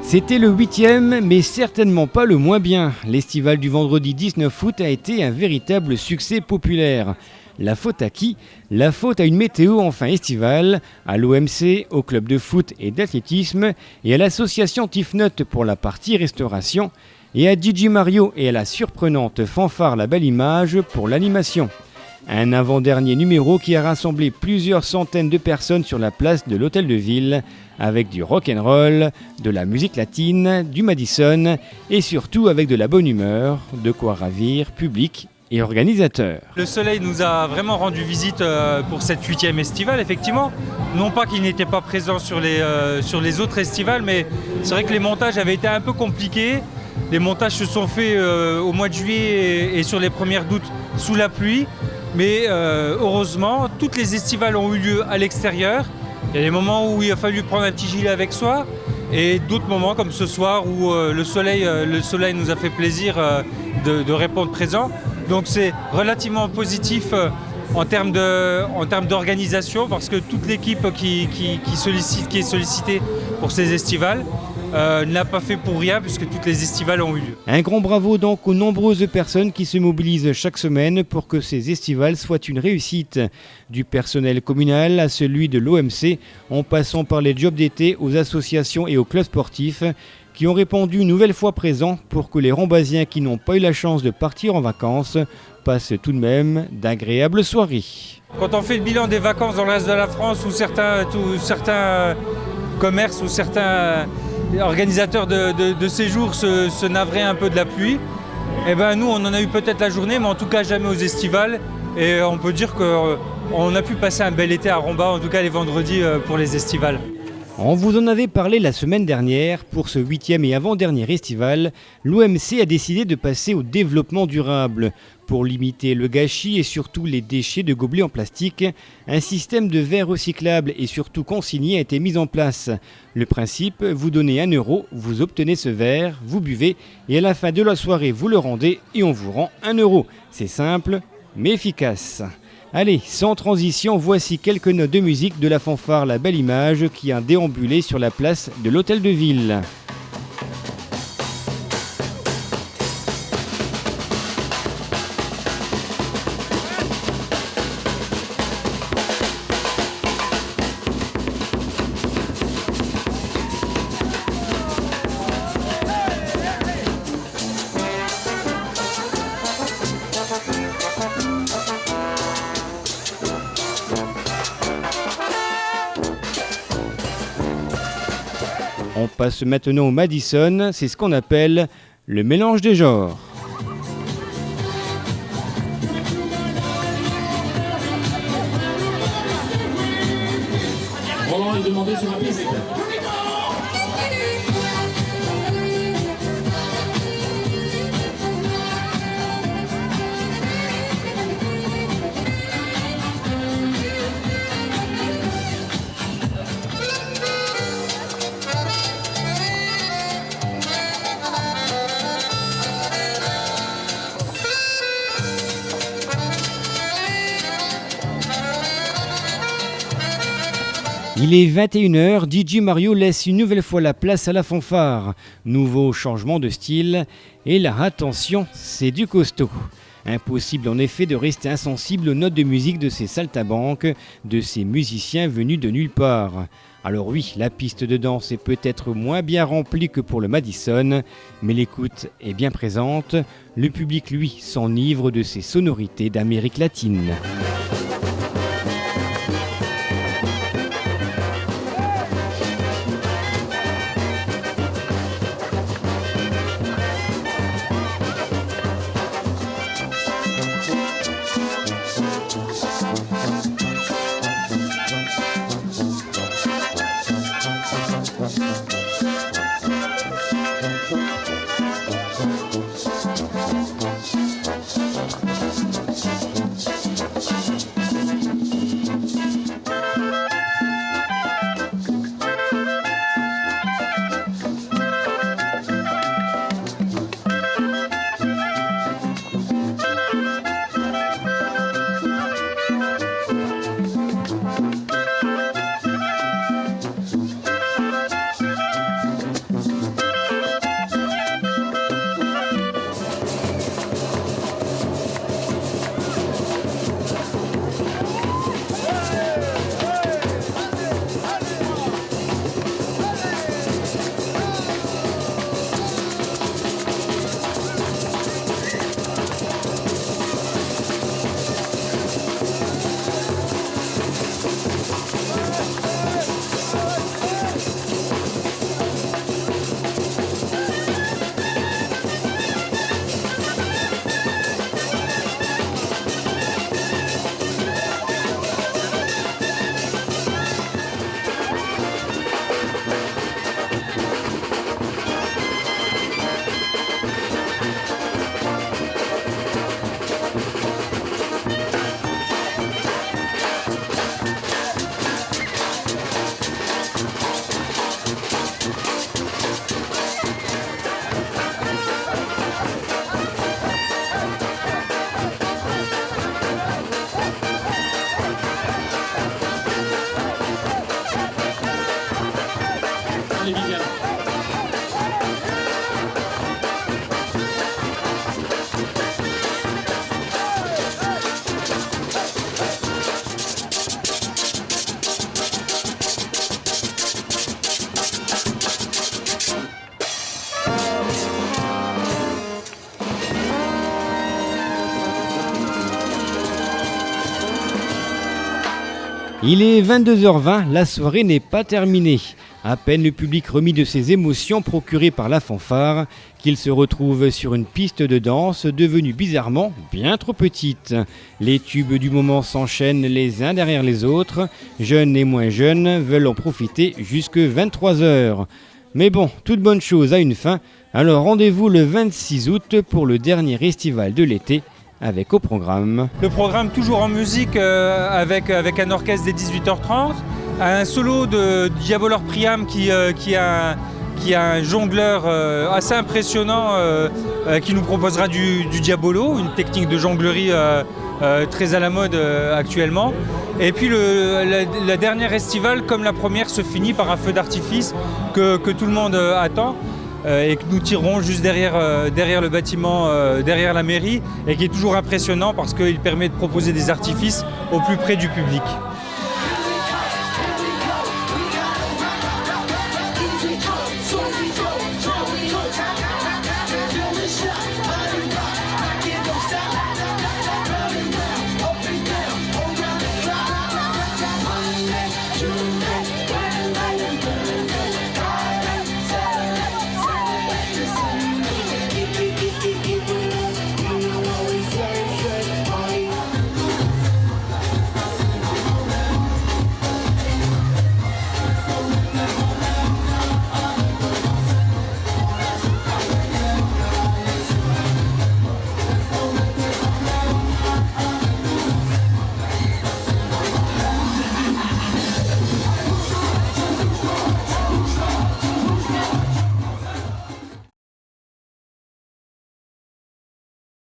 C'était le 8e, mais certainement pas le moins bien. L'estival du vendredi 19 août a été un véritable succès populaire. La faute à qui ? La faute à une météo enfin estivale, à l'OMC, au club de foot et d'athlétisme et à l'association Tifnut pour la partie restauration et à DJ Mario et à la surprenante fanfare La Belle Image pour l'animation. Un avant-dernier numéro qui a rassemblé plusieurs centaines de personnes sur la place de l'Hôtel de Ville avec du rock'n'roll, de la musique latine, du Madison et surtout avec de la bonne humeur, de quoi ravir public et organisateurs. Le soleil nous a vraiment rendu visite pour cette 8e estivale, effectivement. Non pas qu'il n'était pas présent sur les autres estivales, mais c'est vrai que les montages avaient été un peu compliqués. Les montages se sont faits au mois de juillet et sur les premières d'août sous la pluie. Mais heureusement, toutes les estivales ont eu lieu à l'extérieur. Il y a des moments où il a fallu prendre un petit gilet avec soi et d'autres moments comme ce soir où le soleil nous a fait plaisir de répondre présent. Donc c'est relativement positif en termes d'organisation parce que toute l'équipe qui est sollicitée pour ces estivales n'a pas fait pour rien puisque toutes les estivales ont eu lieu. Un grand bravo donc aux nombreuses personnes qui se mobilisent chaque semaine pour que ces estivales soient une réussite. Du personnel communal à celui de l'OMC, en passant par les jobs d'été aux associations et aux clubs sportifs qui ont répondu une nouvelle fois présents pour que les Rambasiens qui n'ont pas eu la chance de partir en vacances passent tout de même d'agréables soirées. Quand on fait le bilan des vacances dans le reste de la France où certains commerces ou certains organisateurs de séjours se navraient un peu de la pluie, eh ben nous on en a eu peut-être la journée, mais en tout cas jamais aux estivales. Et on peut dire qu'on a pu passer un bel été à Rambas, en tout cas les vendredis pour les estivales. On vous en avait parlé la semaine dernière. Pour ce 8e et avant-dernier estival, l'OMC a décidé de passer au développement durable. Pour limiter le gâchis et surtout les déchets de gobelets en plastique, un système de verres recyclables et surtout consignés a été mis en place. Le principe, vous donnez 1 €, vous obtenez ce verre, vous buvez et à la fin de la soirée vous le rendez et on vous rend 1 €. C'est simple mais efficace. Allez, sans transition, voici quelques notes de musique de la fanfare La Belle Image qui a déambulé sur la place de l'Hôtel de Ville. On passe maintenant au Madison, c'est ce qu'on appelle le mélange des genres. Roland est demandé sur la piste. Il est 21h, DJ Mario laisse une nouvelle fois la place à la fanfare. Nouveau changement de style, et là, attention, c'est du costaud. Impossible en effet de rester insensible aux notes de musique de ces saltimbanques, de ces musiciens venus de nulle part. Alors oui, la piste de danse est peut-être moins bien remplie que pour le Madison, mais l'écoute est bien présente. Le public, lui, s'enivre de ces sonorités d'Amérique latine. les Vivianes. Il est 22h20, la soirée n'est pas terminée. À peine le public remis de ses émotions procurées par la fanfare, qu'il se retrouve sur une piste de danse devenue bizarrement bien trop petite. Les tubes du moment s'enchaînent les uns derrière les autres. Jeunes et moins jeunes veulent en profiter jusque 23h. Mais bon, toute bonne chose a une fin, alors rendez-vous le 26 août pour le dernier estival de l'été, avec au programme. Le programme toujours en musique avec un orchestre dès 18h30, un solo de Diabolor Priam qui a un jongleur assez impressionnant qui nous proposera du diabolo, une technique de jonglerie très à la mode actuellement. Et puis la dernière estivale, comme la première, se finit par un feu d'artifice que tout le monde attend. Et que nous tirerons juste derrière le bâtiment, derrière la mairie, et qui est toujours impressionnant parce qu'il permet de proposer des artifices au plus près du public.